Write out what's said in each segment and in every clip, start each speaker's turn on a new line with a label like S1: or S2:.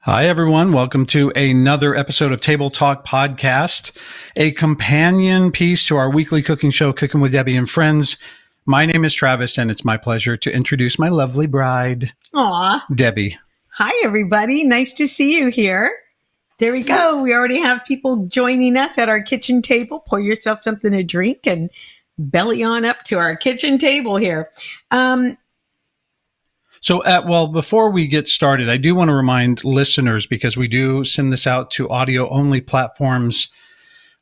S1: Hi, everyone. Welcome to another episode of Table Talk Podcast, a companion piece to our weekly cooking show, Cooking with Debbie and Friends. My name is Travis, and it's my pleasure to introduce my lovely bride, Debbie.
S2: Hi, everybody. Nice to see you here. There we go. We already have people joining us at our kitchen table. Pour yourself something to drink and belly on up to our kitchen table here.
S1: Before we get started, I do want to remind listeners, because we do send this out to audio-only platforms.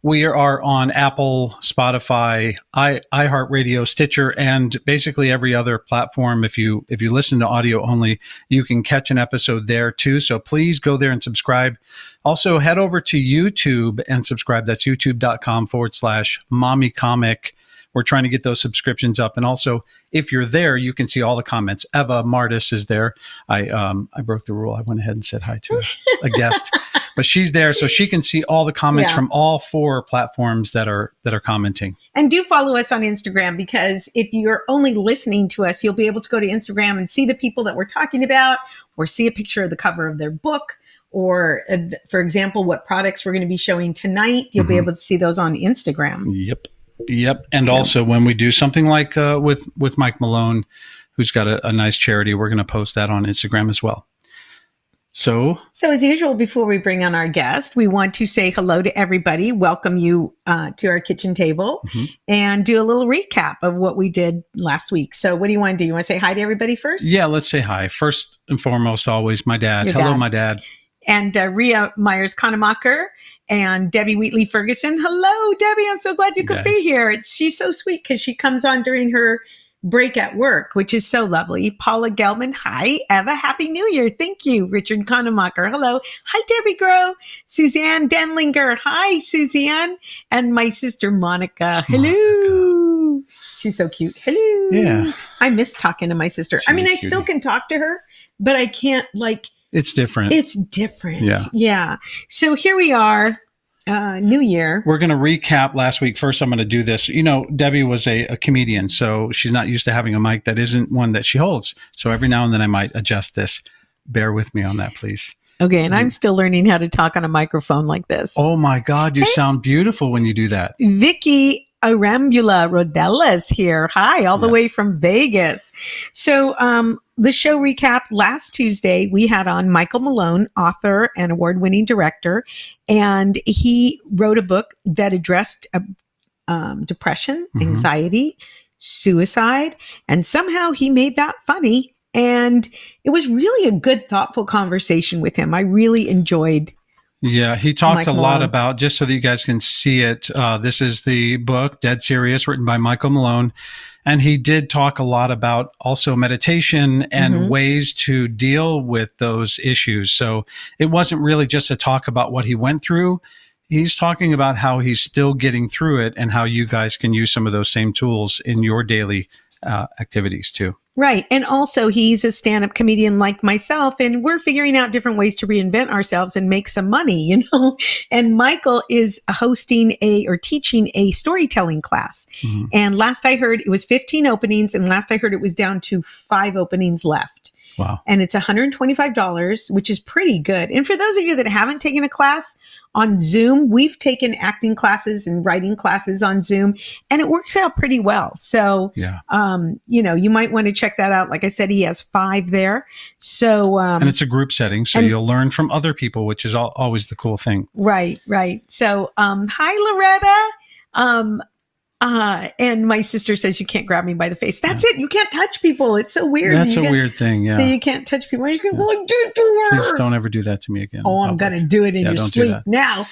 S1: We are on Apple, Spotify, iHeartRadio, Stitcher, and basically every other platform. If you listen to audio only, you can catch an episode there too. So please go there and subscribe. Also, head over to YouTube and subscribe. That's youtube.com/MommyComic. We're trying to get those subscriptions up. And also, if you're there, you can see all the comments. Eva Martis is there. I broke the rule. I went ahead and said hi to a guest. But she's there, so she can see all the comments from all four platforms that are commenting.
S2: And do follow us on Instagram, because if you're only listening to us, you'll be able to go to Instagram and see the people that we're talking about, or see a picture of the cover of their book, or, for example, what products we're going to be showing tonight. You'll be able to see those on Instagram.
S1: Yep. And also, when we do something like with Mike Malone, who's got a nice charity, we're going to post that on Instagram as well. So as usual, before we bring on our guest, we want to say hello to everybody, welcome you to our kitchen table, and do a little recap of what we did last week. So what do you want to do? You want to say hi to everybody first? Yeah, let's say hi. First and foremost, always my dad. Hello, my dad.
S2: And Rhea Myers-Konemacher and Debbie Wheatley-Ferguson. Hello, Debbie. I'm so glad you could be here. She's so sweet because she comes on during her break at work, which is so lovely. Paula Gelman. Hi. Eva. Happy New Year. Thank you. Richard Konemacher. Hello. Hi, Debbie Grow. Suzanne Denlinger. Hi, Suzanne. And my sister, Monica. Hello. She's so cute. Hello.
S1: Yeah.
S2: I miss talking to my sister. I still can talk to her, but I can't
S1: It's different.
S2: Yeah. So here we are, New Year.
S1: We're going to recap last week. First, I'm going to do this. You know, Debbie was a comedian, so she's not used to having a mic that isn't one that she holds. So every now and then I might adjust this. Bear with me on that, please.
S2: Okay, and I'm still learning how to talk on a microphone like this.
S1: Oh my God, you sound beautiful when you do that.
S2: Vicky Arambula Rodella's here. Hi, all the way from Vegas. So the show recap last Tuesday, we had on Michael Malone, author and award-winning director, and he wrote a book that addressed depression, anxiety, suicide, and somehow he made that funny. And it was really a good, thoughtful conversation with him. I really enjoyed.
S1: Yeah, he talked a lot about, just so that you guys can see it, this is the book, Dead Serious, written by Michael Malone. And he did talk a lot about also meditation and ways to deal with those issues. So it wasn't really just a talk about what he went through. He's talking about how he's still getting through it and how you guys can use some of those same tools in your daily activities too.
S2: Right. And also he's a stand-up comedian like myself, and we're figuring out different ways to reinvent ourselves and make some money, And Michael is hosting or teaching a storytelling class. And last I heard it was 15 openings, and last I heard it was down to 5 openings left.
S1: Wow.
S2: And it's $125, which is pretty good. And for those of you that haven't taken a class on Zoom, we've taken acting classes and writing classes on Zoom, and it works out pretty well. So, you might want to check that out. Like I said, he has 5 there. So,
S1: and it's a group setting, so you'll learn from other people, which is always the cool thing.
S2: Right. So, hi, Loretta. And my sister says you can't grab me by the face. That's it. You can't touch people. It's so weird.
S1: That's a weird thing. Yeah.
S2: That you can't touch people. You can go like, do it to her.
S1: Please don't ever do that to me again.
S2: Oh, I'm going to do it in your sleep now.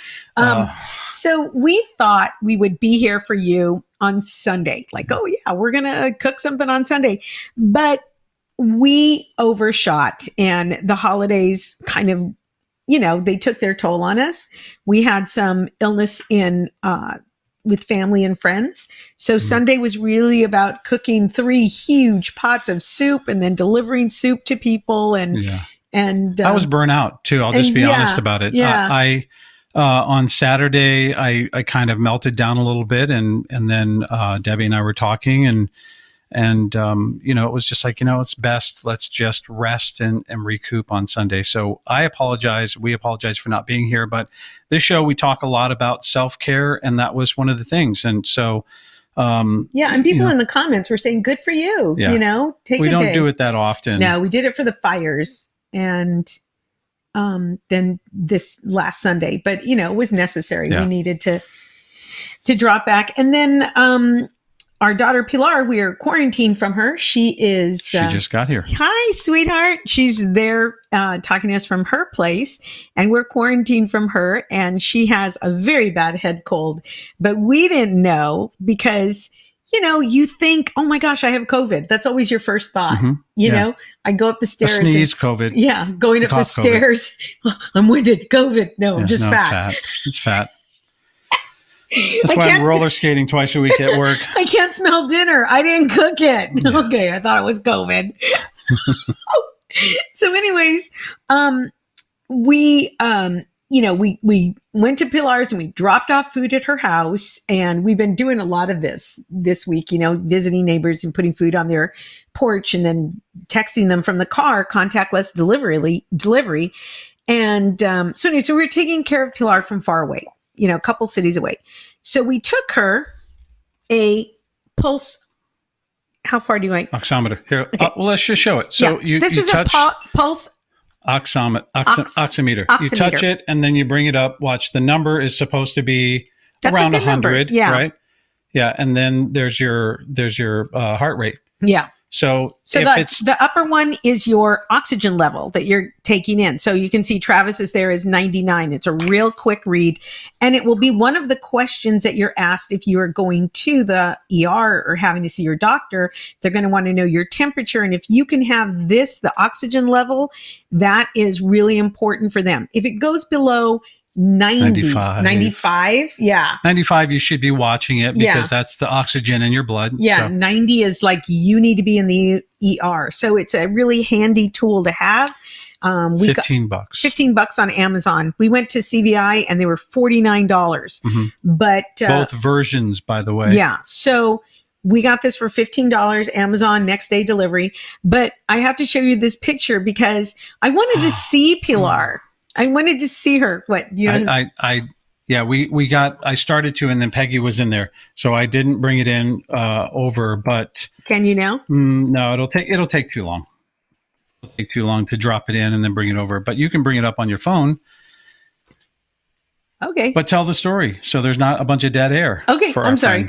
S2: So we thought we would be here for you on Sunday. We're going to cook something on Sunday. But we overshot, and the holidays kind of, they took their toll on us. We had some illness with family and friends. So Sunday was really about cooking 3 huge pots of soup and then delivering soup to people. And I was burnt out too. I'll just be honest about it.
S1: I on Saturday, I kind of melted down a little bit, and then Debbie and I were talking, and And, it was just like, it's best. Let's just rest and recoup on Sunday. So I apologize. We apologize for not being here. But this show, we talk a lot about self-care, and that was one of the things. And so,
S2: and people in the comments were saying, good for you, take a day.
S1: We don't do it that often.
S2: No, we did it for the fires. And then this last Sunday, but it was necessary. We needed to drop back. And then our daughter Pilar, we are quarantined from her. She
S1: just got here.
S2: Hi, sweetheart. She's there talking to us from her place, and we're quarantined from her, and she has a very bad head cold, but we didn't know because you think, oh my gosh, I have COVID. That's always your first thought. Mm-hmm. I go up the stairs.
S1: A sneeze, COVID.
S2: Yeah. Going up the stairs. I'm winded. COVID. No, I'm just fat.
S1: It's fat. That's why I'm roller skating twice a week at work.
S2: I can't smell dinner. I didn't cook it. Yeah. Okay. I thought it was COVID. So anyways, we went to Pilar's and we dropped off food at her house, and we've been doing a lot of this week, visiting neighbors and putting food on their porch and then texting them from the car, contactless delivery. And so we were taking care of Pilar from far away, a couple cities away. So we took her a pulse. How far do you want?
S1: Oximeter. Here, okay. Well, let's just show it. So
S2: this is touch a pulse
S1: oximeter. You touch it and then you bring it up. Watch, the number is supposed to be around 100, right? Yeah, and then there's your heart rate.
S2: Yeah.
S1: So
S2: the upper one is your oxygen level that you're taking in. So you can see Travis is there is 99. It's a real quick read, and it will be one of the questions that you're asked if you are going to the ER or having to see your doctor. They're going to want to know your temperature, and if you can have the oxygen level, that is really important for them. If it goes below 95,
S1: 95, you should be watching it because that's the oxygen in your blood.
S2: 90 is like you need to be in the ER. So it's a really handy tool to have. $15 on Amazon. We went to CVI and they were $49. Mm-hmm. But
S1: both versions, by the way.
S2: Yeah. So we got this for $15, Amazon next day delivery. But I have to show you this picture because I wanted to see Pilar. I wanted to see her. What
S1: I started to, and then Peggy was in there, so I didn't bring it in over. But
S2: can you now?
S1: No, it'll take too long. It'll take too long to drop it in and then bring it over. But you can bring it up on your phone.
S2: Okay.
S1: But tell the story so there's not a bunch of dead air.
S2: Okay. I'm sorry.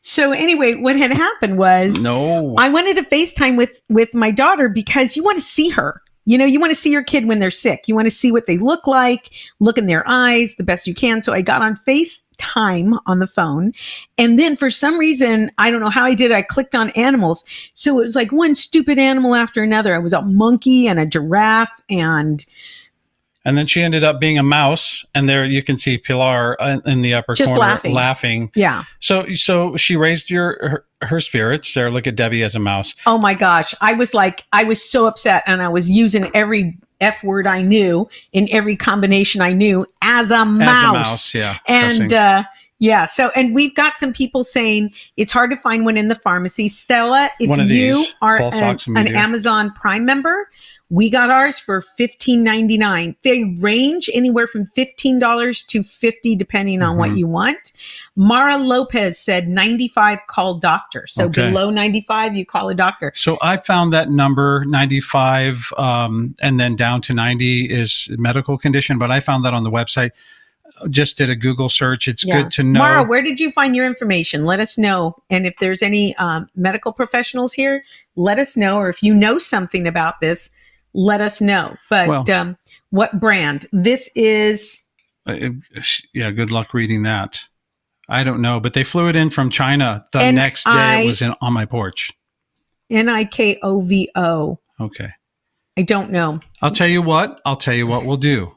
S2: So anyway, what had happened was I wanted to FaceTime with my daughter because you want to see her. You want to see your kid when they're sick. You want to see what they look like, look in their eyes the best you can. So I got on FaceTime on the phone. And then for some reason, I don't know how I did it, I clicked on animals. So it was like one stupid animal after another. It was a monkey and a giraffe and
S1: then she ended up being a mouse, and there you can see Pilar in the upper
S2: just
S1: corner
S2: laughing. Yeah.
S1: So she raised her spirits. There, look at Debi as a mouse.
S2: Oh my gosh. I was so upset, and I was using every F word I knew in every combination I knew as a mouse.
S1: As a mouse, yeah.
S2: And so, and we've got some people saying it's hard to find one in the pharmacy. Stella, if you are an Amazon Prime member, we got ours for $15.99. They range anywhere from $15 to $50, depending on what you want. Mara Lopez said 95, call doctor. So below 95, you call a doctor.
S1: So I found that number 95 and then down to 90 is medical condition, but I found that on the website. Just did a Google search. It's good to know.
S2: Mara, where did you find your information? Let us know. And if there's any medical professionals here, let us know. Or if you know something about this, let us know. But what brand? This is...
S1: good luck reading that. I don't know, but they flew it in from China the next day. It was on my porch.
S2: Nikovo.
S1: Okay.
S2: I don't know.
S1: I'll tell you what we'll do.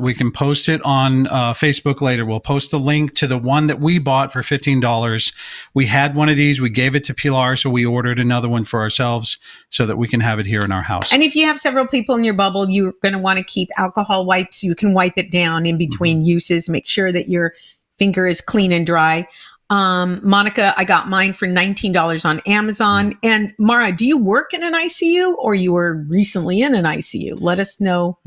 S1: We can post it on Facebook later. We'll post the link to the one that we bought for $15. We had one of these. We gave it to Pilar, so we ordered another one for ourselves so that we can have it here in our house.
S2: And if you have several people in your bubble, you're going to want to keep alcohol wipes. You can wipe it down in between uses. Make sure that your finger is clean and dry. Monica, I got mine for $19 on Amazon. And Mara, do you work in an ICU or you were recently in an ICU? Let us know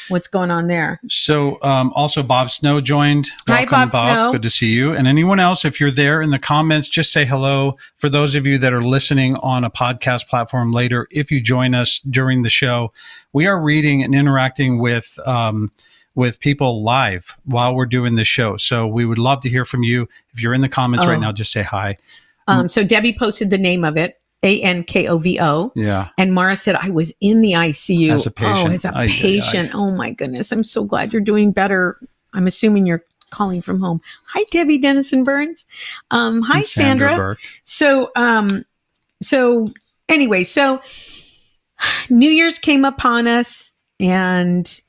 S2: what's going on there.
S1: So also Bob Snow joined. Welcome,
S2: Hi, Bob Snow.
S1: Good to see you. And anyone else, if you're there in the comments, just say hello. For those of you that are listening on a podcast platform later, if you join us during the show, we are reading and interacting with people live while we're doing this show. So we would love to hear from you. If you're in the comments right now, just say hi.
S2: So Debbie posted the name of it, ANKOVO.
S1: Yeah.
S2: And Mara said, I was in the ICU.
S1: As a patient.
S2: Oh, as a patient. Oh my goodness. I'm so glad you're doing better. I'm assuming you're calling from home. Hi, Debbie Dennison Burns. Hi, Sandra Burke. So anyway, so New Year's came upon us and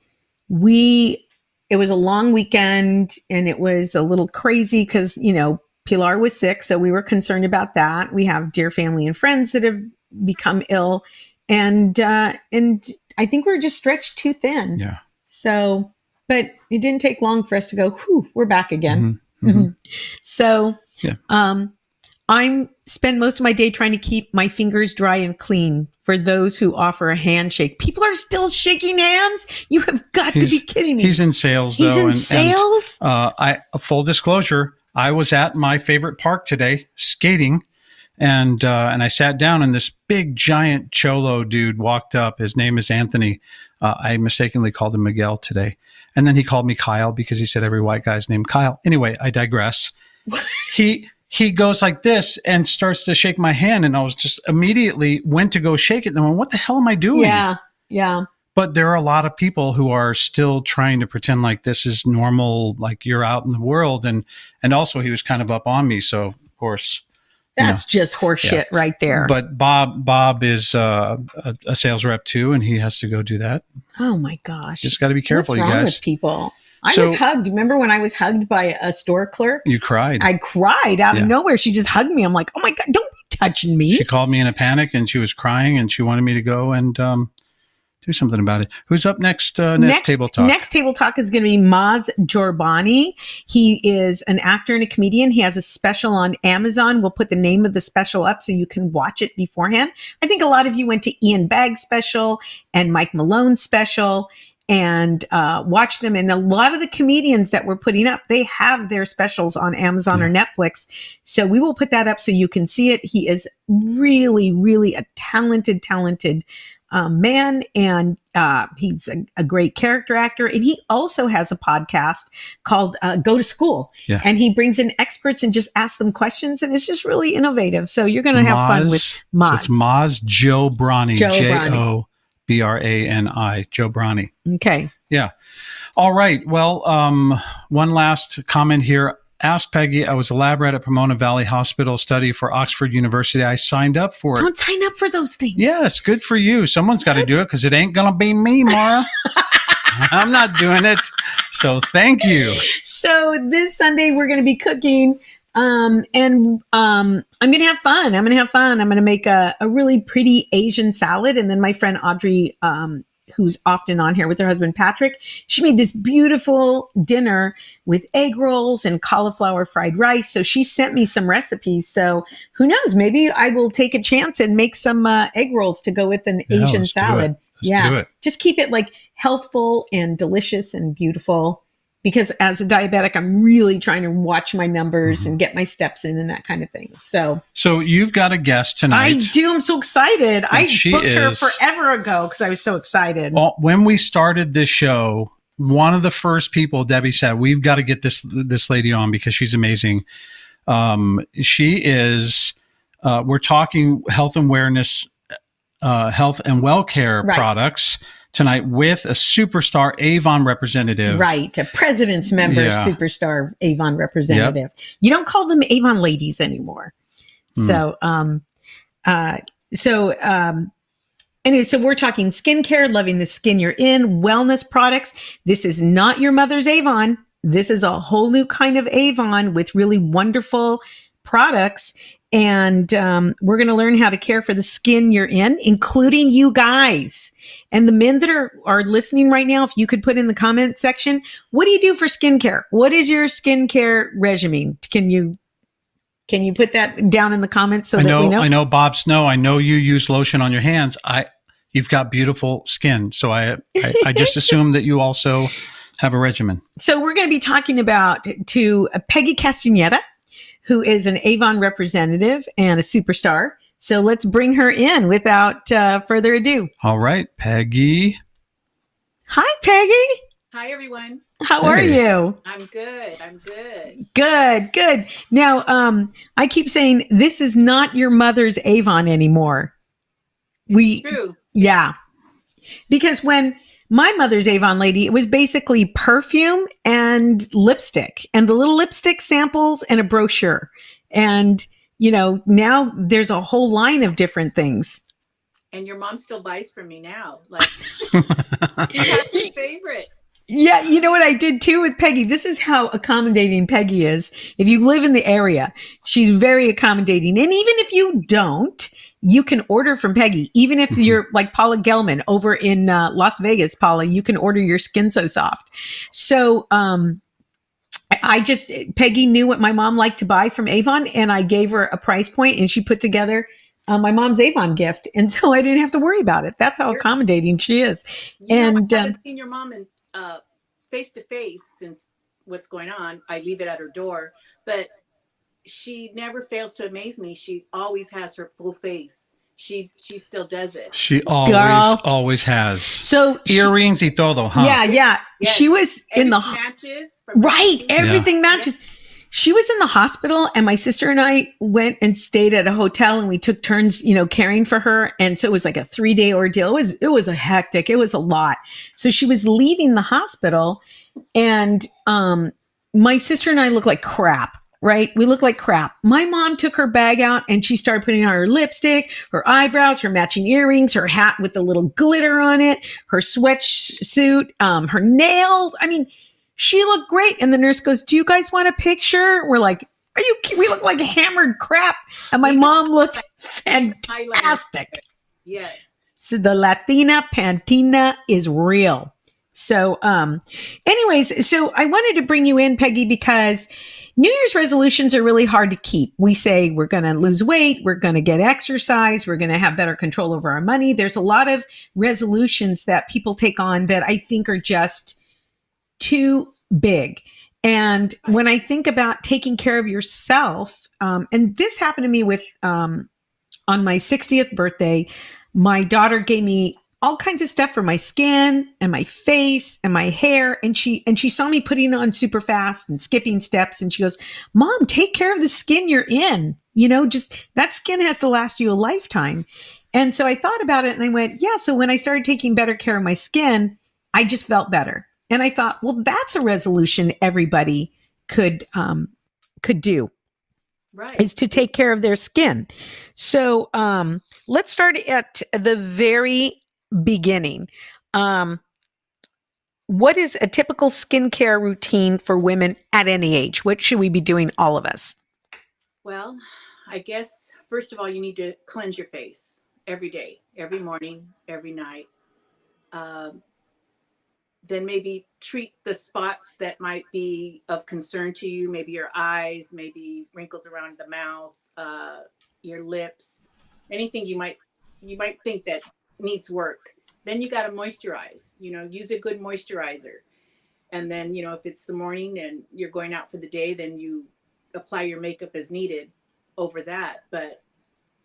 S2: it was a long weekend and it was a little crazy because, Pilar was sick. So we were concerned about that. We have dear family and friends that have become ill and I think we were just stretched too thin.
S1: Yeah.
S2: So, but it didn't take long for us to go, whew, we're back again.
S1: Mm-hmm. Mm-hmm.
S2: So, I spend most of my day trying to keep my fingers dry and clean for those who offer a handshake. People are still shaking hands. You have got to be kidding me.
S1: He's in sales,
S2: though. He's in
S1: sales? Full disclosure, I was at my favorite park today, skating, and I sat down, and this big, giant cholo dude walked up. His name is Anthony. I mistakenly called him Miguel today. And then he called me Kyle because he said every white guy's named Kyle. Anyway, I digress. He goes like this and starts to shake my hand. And I was just immediately went to go shake it. And I went, what the hell am I doing?
S2: Yeah. Yeah.
S1: But there are a lot of people who are still trying to pretend like this is normal, like you're out in the world. And also he was kind of up on me. So of course,
S2: that's just horseshit right there.
S1: But Bob is a sales rep too. And he has to go do that.
S2: Oh my gosh.
S1: Just got to be careful,
S2: What's
S1: you
S2: wrong
S1: guys.
S2: With people. I was hugged. Remember when I was hugged by a store clerk?
S1: You cried.
S2: I cried out of nowhere. She just hugged me. I'm like, oh my God, don't be touching me.
S1: She called me in a panic and she was crying and she wanted me to go and do something about it. Who's up next? Next Table Talk.
S2: Next Table Talk is going to be Maz Giorbani. He is an actor and a comedian. He has a special on Amazon. We'll put the name of the special up so you can watch it beforehand. I think a lot of you went to Ian Bagg's special and Mike Malone's special and watch them. And a lot of the comedians that we're putting up, they have their specials on Amazon or Netflix. So we will put that up so you can see it. He is really, really a talented man. And he's a great character actor. And he also has a podcast called Go to School. Yeah. And he brings in experts and just asks them questions. And it's just really innovative. So you're going to have fun with Maz.
S1: So it's Maz Giorbani. Giobrani. Giobrani.
S2: Okay.
S1: Yeah. All right. Well, one last comment here. Ask Peggy. I was a lab rat at Pomona Valley Hospital study for Oxford University. I signed up for it.
S2: Don't sign up for those things.
S1: Yes. Good for you. Someone's got to do it because it ain't going to be me, Mara. I'm not doing it. So thank you.
S2: So this Sunday we're going to be cooking. I'm going to have fun. I'm going to make a really pretty Asian salad. And then my friend Audrey, who's often on here with her husband, Patrick, she made this beautiful dinner with egg rolls and cauliflower fried rice. So she sent me some recipes. So who knows, maybe I will take a chance and make some egg rolls to go with an Asian salad.
S1: Let's do it.
S2: Just keep it like healthful and delicious and beautiful. Because as a diabetic, I'm really trying to watch my numbers and get my steps in and that kind of thing. So
S1: you've got a guest tonight.
S2: I do. I'm so excited. I booked her forever ago because I was so excited.
S1: When we started this show, one of the first people, Debbie said, we've got to get this lady on because she's amazing. She is, we're talking health and wellness, health and well-care products tonight with a superstar Avon representative.
S2: Right. A president's member, superstar Avon representative. Yep. You don't call them Avon ladies anymore. So, anyway, so we're talking skincare, loving the skin you're in, wellness products. This is not your mother's Avon. This is a whole new kind of Avon with really wonderful products. And we're going to learn how to care for the skin you're in, including you guys. And the men that are listening right now, if you could put in the comment section, what do you do for skincare? What is your skincare regimen? Can you Can you put that down in the comments that we know?
S1: I know, Bob Snow. I know you use lotion on your hands. You've got beautiful skin, so I just assume that you also have a regimen. So
S2: we're going to be talking about to Peggy Castaneda, who is an Avon representative and a superstar. So let's bring her in without further ado.
S1: All right, Peggy.
S2: Hi, Peggy.
S3: Hi, everyone.
S2: How are you?
S3: I'm good.
S2: Good. Now, I keep saying this is not your mother's Avon anymore.
S3: True.
S2: Yeah. Because when my mother's Avon lady, it was basically perfume and lipstick and the little lipstick samples and a brochure. And, now there's a whole line of different things.
S3: And your mom still buys from me now. Like, she has her favorites.
S2: Yeah, you know what I did too with Peggy? This is how accommodating Peggy is. If you live in the area, she's very accommodating. And even if you don't, you can order from Peggy. Even if you're like Paula Gelman over in Las Vegas, Paula, you can order your Skin So Soft. So Peggy knew what my mom liked to buy from Avon, and I gave her a price point, and she put together my mom's Avon gift. And so I didn't have to worry about it. That's how accommodating she is.
S3: I haven't seen your mom in face to face since what's going on. I leave it at her door, but she never fails to amaze me. She always has her full face. She still does it.
S1: She always has.
S2: So
S1: earrings y todo, huh?
S2: Yeah. Yes. She was in the
S3: matches.
S2: Right. Everything matches. Yeah. She was in the hospital, and my sister and I went and stayed at a hotel, and we took turns, caring for her. And so it was like a 3-day ordeal. It was a hectic. It was a lot. So she was leaving the hospital, and my sister and I looked like crap. Right? We look like crap. My mom took her bag out and she started putting on her lipstick, her eyebrows, her matching earrings, her hat with the little glitter on it, her sweatsuit, her nails. I mean, she looked great. And the nurse goes, "Do you guys want a picture?" We're like, we look like hammered crap. And my mom looked fantastic.
S3: Yes.
S2: So the Latina Pantina is real. So, anyways, so I wanted to bring you in, Peggy, because New Year's resolutions are really hard to keep. We say we're going to lose weight, we're going to get exercise, we're going to have better control over our money. There's a lot of resolutions that people take on that I think are just too big. And when I think about taking care of yourself, and this happened to me with, on my 60th birthday, my daughter gave me all kinds of stuff for my skin and my face and my hair. And she saw me putting on super fast and skipping steps. And she goes, "Mom, take care of the skin you're in. Just that skin has to last you a lifetime." And so I thought about it and I went, yeah. So when I started taking better care of my skin, I just felt better. And I thought, well, that's a resolution everybody could do.
S3: Right.
S2: Is to take care of their skin. So let's start at the very beginning. What is a typical skincare routine for women at any age? What should we be doing, all of us?
S3: Well, I guess, first of all, you need to cleanse your face every day, every morning, every night. Then maybe treat the spots that might be of concern to you, maybe your eyes, maybe wrinkles around the mouth, your lips, anything you might think that needs work. Then you got to moisturize, use a good moisturizer. And then, if it's the morning and you're going out for the day, then you apply your makeup as needed over that. But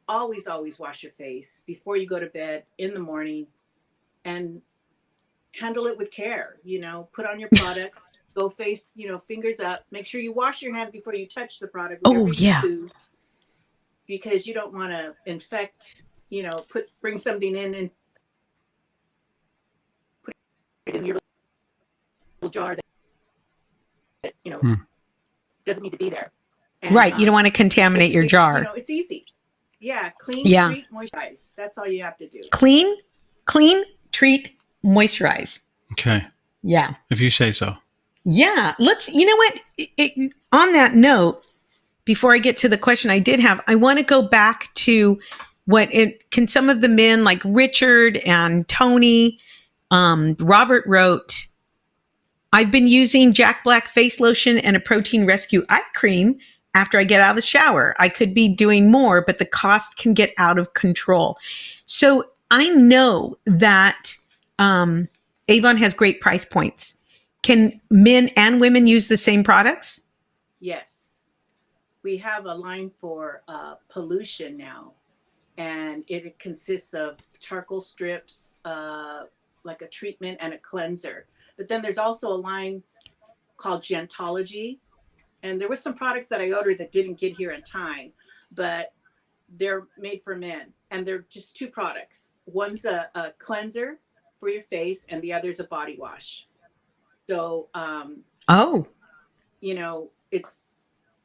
S3: always wash your face before you go to bed, in the morning, and handle it with care. Put on your products, go face, fingers up. Make sure you wash your hands before you touch the product.
S2: Oh, yeah.
S3: Use, because you don't want to infect, bring something in and put it in your little jar that doesn't need to be there. And,
S2: right. You don't want to contaminate your jar.
S3: It's easy. Yeah. Clean, treat, moisturize. That's all you have to do.
S2: Clean, treat, moisturize.
S1: Okay.
S2: Yeah.
S1: If you say so.
S2: Yeah. On that note, before I get to the question I did have, I want to go back to can some of the men like Richard and Tony, Robert wrote, "I've been using Jack Black face lotion and a protein rescue eye cream after I get out of the shower. I could be doing more, but the cost can get out of control. So I know that Avon has great price points. Can men and women use the same products?
S3: Yes. We have a line for pollution now, and it consists of charcoal strips, like a treatment and a cleanser. But then there's also a line called Gentology. And there were some products that I ordered that didn't get here in time, but they're made for men. And they're just 2 products. One's a cleanser for your face, and the other's a body wash. So, you know, it's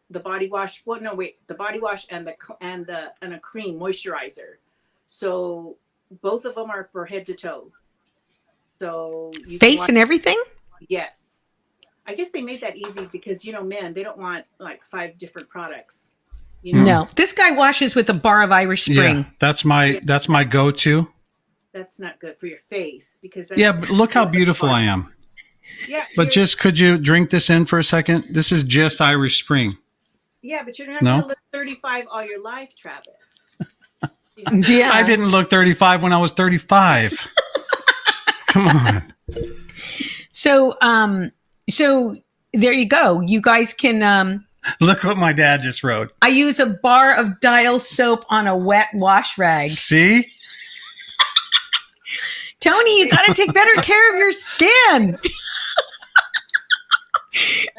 S3: the body wash. Well, no, wait, the body wash and a cream moisturizer. So both of them are for head to toe. So
S2: face and everything?
S3: Yes. I guess they made that easy because, you know, men, they don't want like 5 different products. You know?
S2: No, this guy washes with a bar of Irish Spring.
S1: Yeah, that's my go-to.
S3: That's not good for your face because
S1: but look how beautiful I am.
S3: Yeah.
S1: But could you drink this in for a second? This is just Irish Spring.
S3: Yeah, but you're not going to look 35 all your life, Travis.
S2: Yeah.
S1: I didn't look 35 when I was 35. Come on.
S2: So there you go. You guys can
S1: look what my dad just wrote.
S2: I use a bar of Dial soap on a wet wash rag.
S1: See?
S2: Tony, you got to take better care of your skin.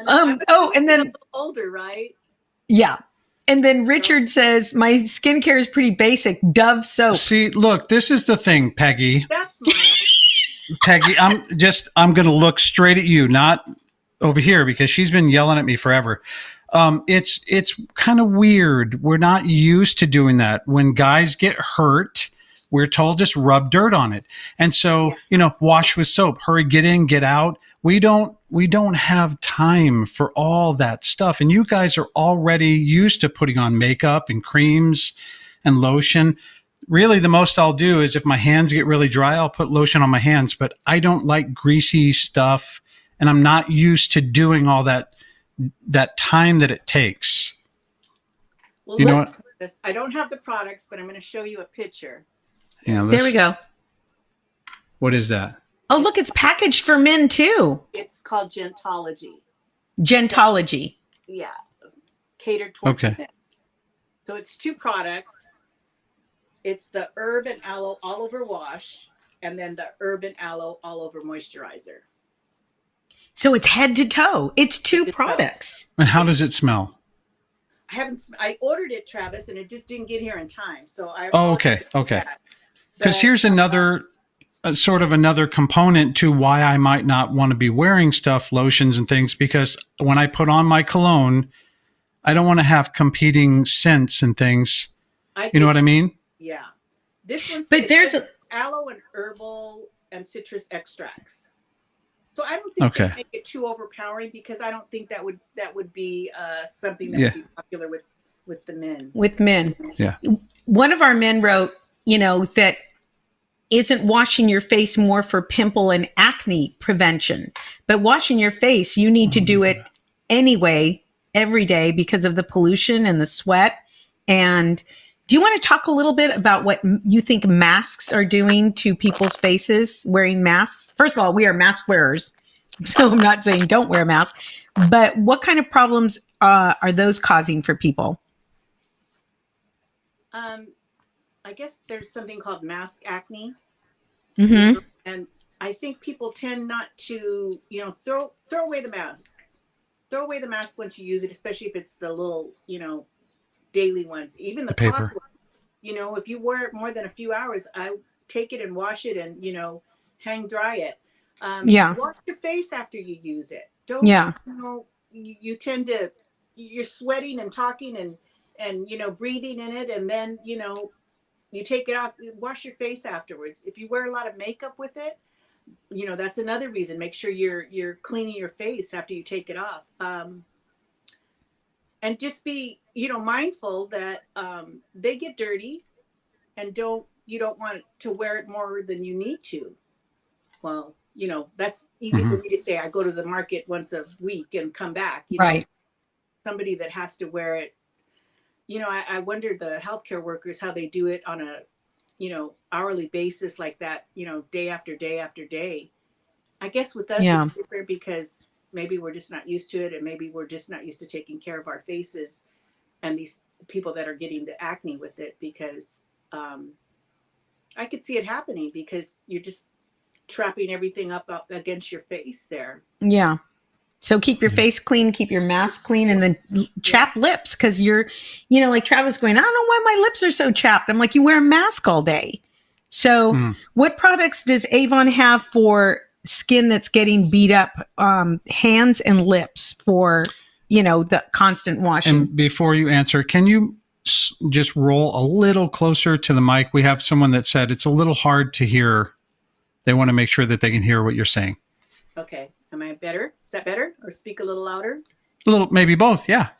S2: And then
S3: older, right?
S2: Yeah. And then Richard says, my skincare is pretty basic. Dove soap.
S1: See, look, this is the thing, Peggy.
S3: That's mild.
S1: Peggy, I'm going to look straight at you, not over here, because she's been yelling at me forever. It's kind of weird. We're not used to doing that. When guys get hurt, we're told just rub dirt on it. And so, wash with soap, hurry, get in, get out. We don't have time for all that stuff. And you guys are already used to putting on makeup and creams and lotion. Really, the most I'll do is if my hands get really dry, I'll put lotion on my hands, but I don't like greasy stuff. And I'm not used to doing all that time that it takes.
S3: Well, you know what? I don't have the products, but I'm going to show you a picture.
S1: Yeah,
S2: there we go.
S1: What is that?
S2: Oh, look, it's packaged for men too.
S3: It's called Gentology.
S2: Gentology.
S3: Yeah. Catered towards men. So it's 2 products. It's the herb and aloe all over wash, and then the herb and aloe all over moisturizer.
S2: So it's head to toe. It's 2 products.
S1: And how does it smell?
S3: I ordered it, Travis, and it just didn't get here in time. So
S1: okay. Because here's another sort of another component to why I might not want to be wearing stuff, lotions and things, because when I put on my cologne, I don't want to have competing scents and things. You know what I mean?
S3: Yeah. This one
S2: but there's
S3: aloe and herbal and citrus extracts. So I don't think they make it too overpowering, because I don't think that would be something that would be popular with the men.
S2: With men.
S1: Yeah.
S2: One of our men wrote, that isn't washing your face more for pimple and acne prevention, but washing your face, you need to do it anyway, every day, because of the pollution and the sweat. And do you want to talk a little bit about what you think masks are doing to people's faces, wearing masks? First of all, we are mask wearers, so I'm not saying don't wear a mask, but what kind of problems are those causing for people?
S3: I guess there's something called mask acne.
S2: Mm-hmm.
S3: And I think people tend not to, throw away the mask. Throw away the mask once you use it, especially if it's the little, daily ones. Even the
S1: paper.
S3: If you wear it more than a few hours, I take it and wash it and, hang dry it. Wash your face after you use it. Don't, you tend to, you're sweating and talking and breathing in it, and then, you take it off, wash your face afterwards. If you wear a lot of makeup with it, that's another reason. Make sure you're cleaning your face after you take it off. And just be, mindful that they get dirty, and you don't want to wear it more than you need to. Well, that's easy for me to say. I go to the market once a week and come back.
S2: Right.
S3: somebody that has to wear it. I wonder the healthcare workers, how they do it on a, hourly basis like that, day after day after day. I guess with us, it's different because maybe we're just not used to it. And maybe we're just not used to taking care of our faces and these people that are getting the acne with it, because I could see it happening because you're just trapping everything up against your face there.
S2: Yeah. So keep your face clean, keep your mask clean, and then chap lips, because you're, like Travis going, I don't know why my lips are so chapped. I'm like, you wear a mask all day. So what products does Avon have for skin that's getting beat up, hands and lips for, the constant washing?
S1: And before you answer, can you just roll a little closer to the mic? We have someone that said it's a little hard to hear. They want to make sure that they can hear what you're saying.
S3: Okay. Am I better? Is that better? Or speak a little louder?
S1: A little, maybe both. Yeah.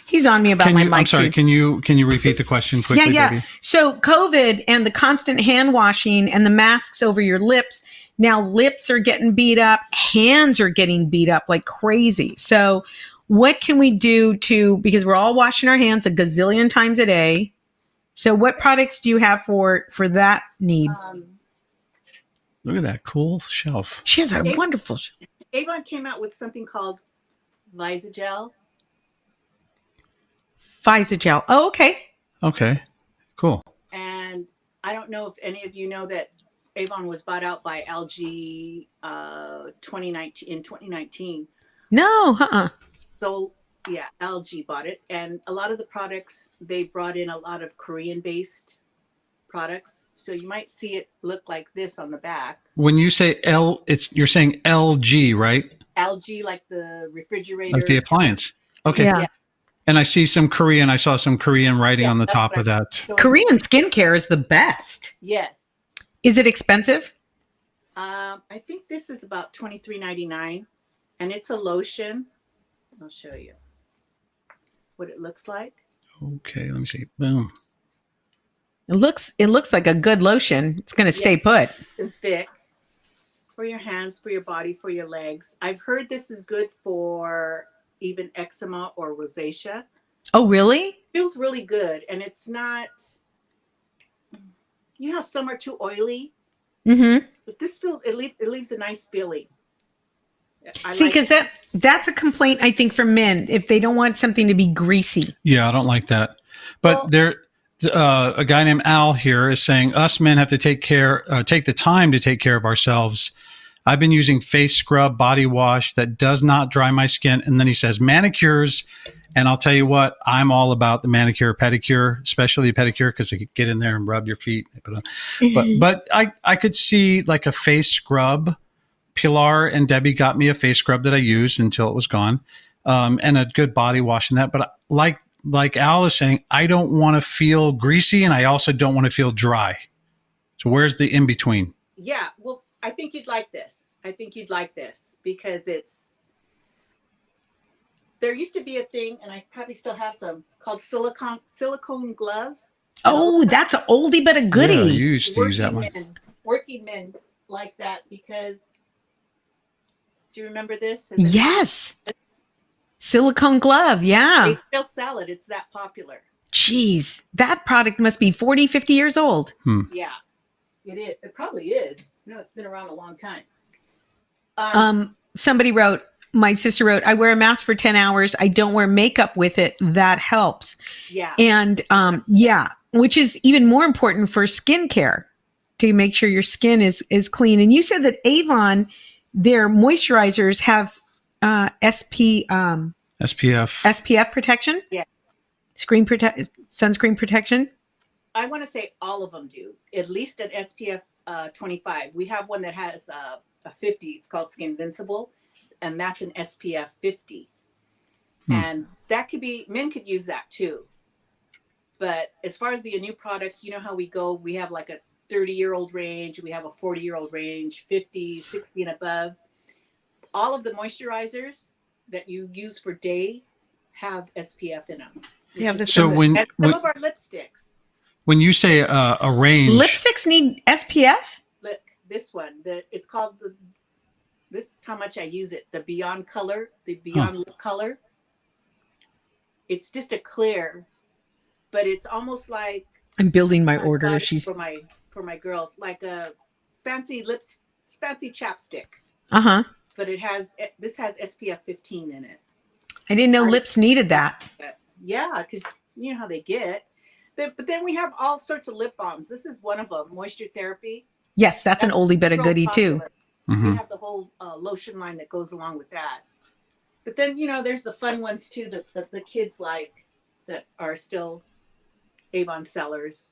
S2: He's on me about my mic.
S1: I'm sorry.
S2: Too.
S1: Can you repeat the question quickly,
S2: Yeah.
S1: Debbie?
S2: So COVID and the constant hand washing and the masks over your lips. Now lips are getting beat up. Hands are getting beat up like crazy. So what can we do because we're all washing our hands a gazillion times a day. So what products do you have for that need?
S1: Look at that cool shelf.
S2: She has a wonderful shelf.
S3: Avon came out with something called Visagel.
S2: Visagel. Oh, okay.
S1: Okay, cool.
S3: And I don't know if any of you know that Avon was bought out by LG 2019.
S2: No,
S3: So yeah, LG bought it, and a lot of the products, they brought in a lot of Korean-based products. So you might see it look like this on the back.
S1: When you say you're saying LG, right?
S3: LG, like the refrigerator,
S1: like the appliance. Okay.
S2: Yeah.
S1: And I see some Korean. I saw some Korean writing on the top of that.
S2: Korean skincare is the best.
S3: Yes.
S2: Is it expensive?
S3: I think this is about $23.99, and it's a lotion. I'll show you what it looks like.
S1: Okay, let me see. Boom.
S2: It looks like a good lotion. It's going to stay put.
S3: And thick for your hands, for your body, for your legs. I've heard this is good for even eczema or rosacea.
S2: Oh, really?
S3: Feels really good, and it's not. You know how some are too oily.
S2: Mm-hmm.
S3: But this feels it leaves a nice feeling.
S2: See, because that's a complaint I think from men, if they don't want something to be greasy.
S1: Yeah, I don't like that. But a guy named Al here is saying us men have to take the time to take care of ourselves. I've been using face scrub, body wash that does not dry my skin. And then he says manicures. And I'll tell you what, I'm all about the manicure, pedicure, especially pedicure, because they could get in there and rub your feet. But I could see like a face scrub. Pilar and Debbie got me a face scrub that I used until it was gone, and a good body wash in that. But like Al is saying, I don't want to feel greasy, and I also don't want to feel dry. So where's the in between?
S3: Yeah, well, I think you'd like this. Because there used to be a thing, and I probably still have some, called silicone glove.
S2: Oh, that's an oldie but a goodie.
S1: Yeah, you used to use that one.
S3: Working men like that because. Do you remember this?
S2: Yes. Silicone glove. Yeah.
S3: They still sell it. It's that popular.
S2: Jeez, that product must be 40, 50 years old.
S3: Yeah, it is. It probably is. No, it's been around a long time.
S2: Somebody wrote, my sister wrote, I wear a mask for 10 hours. I don't wear makeup with it. That helps.
S3: Yeah.
S2: And which is even more important for skincare, to make sure your skin is clean. And you said that Avon, their moisturizers have SPF protection.
S3: Yeah.
S2: Sunscreen protection.
S3: I want to say all of them do, at least an SPF 25. We have one that has a 50. It's called Skin Invincible, and that's an SPF 50. And that could be, men could use that too. But as far as the new products, you know how we have like a 30-year-old range, we have a 40-year-old range, 50, 60 and above. All of the moisturizers that you use for day have SPF in them.
S2: Yeah,
S1: so
S3: some of our lipsticks.
S1: When you say a range,
S2: lipsticks need SPF.
S3: Look, this one, it's called this is how much I use it. The Beyond Color, the Beyond Lip Color. It's just a clear, but it's almost like
S2: I'm building my order.
S3: She's for my girls, like a fancy chapstick. But this has SPF 15 in it.
S2: I didn't know lips needed that.
S3: Yeah, because you know how they get. But then we have all sorts of lip balms. This is one of them, Moisture Therapy.
S2: Yes, that's an oldie but a goodie too.
S3: We have the whole lotion line that goes along with that. But then, there's the fun ones too that the kids like that are still Avon sellers.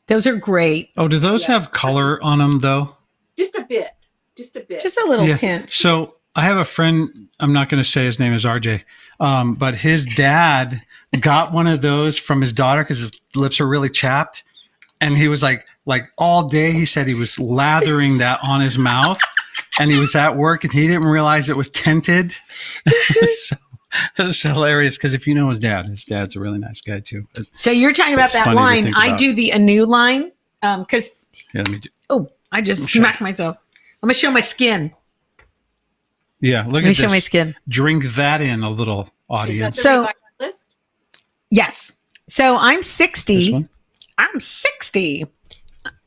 S2: Those are great.
S1: Oh, do those have color on them though?
S3: Just a bit. Just a
S2: little tint.
S1: So I have a friend, I'm not going to say his name is RJ, but his dad got one of those from his daughter because his lips are really chapped. And he was like all day, he said he was lathering that on his mouth and he was at work and he didn't realize it was tinted. So it was hilarious because if you know his dad's a really nice guy too.
S2: So you're talking about that line. I do the Anew line because, I just smacked myself. I'm going to show my skin.
S1: Yeah, look at this.
S2: Show my skin.
S1: Drink that in, a little audience.
S3: So, list?
S2: Yes. So I'm 60.
S1: This one?
S2: I'm 60.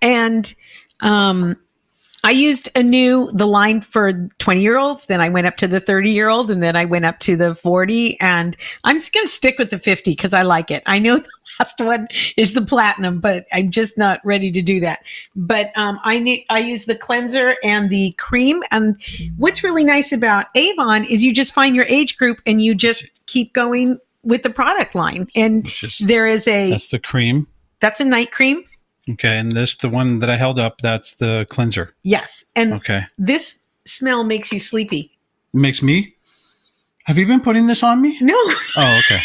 S2: And I used the line for 20-year-olds. Then I went up to the 30-year-old and then I went up to the 40. And I'm just going to stick with the 50 because I like it. I know the last one is the platinum, but I'm just not ready to do that. But I use the cleanser and the cream. And what's really nice about Avon is you just find your age group and you just keep going with the product line. And that's
S1: the cream.
S2: That's a night cream.
S1: Okay. And the one that I held up, that's the cleanser.
S2: Yes. And this smell makes you sleepy.
S1: Makes me? Have you been putting this on me?
S2: No.
S1: Oh, okay.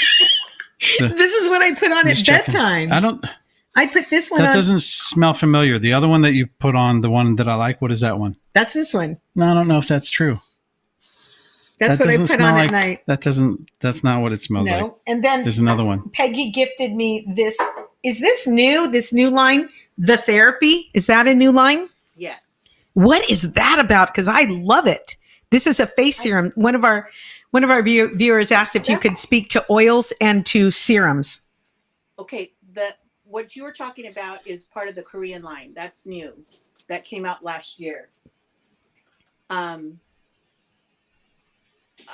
S2: This is what I put on at bedtime. I put this one on.
S1: That doesn't smell familiar. The other one that you put on, the one that I like, what is that one?
S2: That's this one.
S1: No, I don't know if that's true.
S2: That's what I put on at night.
S1: That's not what it smells like.
S2: And then
S1: there's another one.
S2: Peggy gifted me this. Is this new? This new line? The Therapy? Is that a new line?
S3: Yes.
S2: What is that about? Because I love it. This is a face serum. One of our viewers asked if you could speak to oils and to serums.
S3: Okay. What you were talking about is part of the Korean line. That's new. That came out last year. I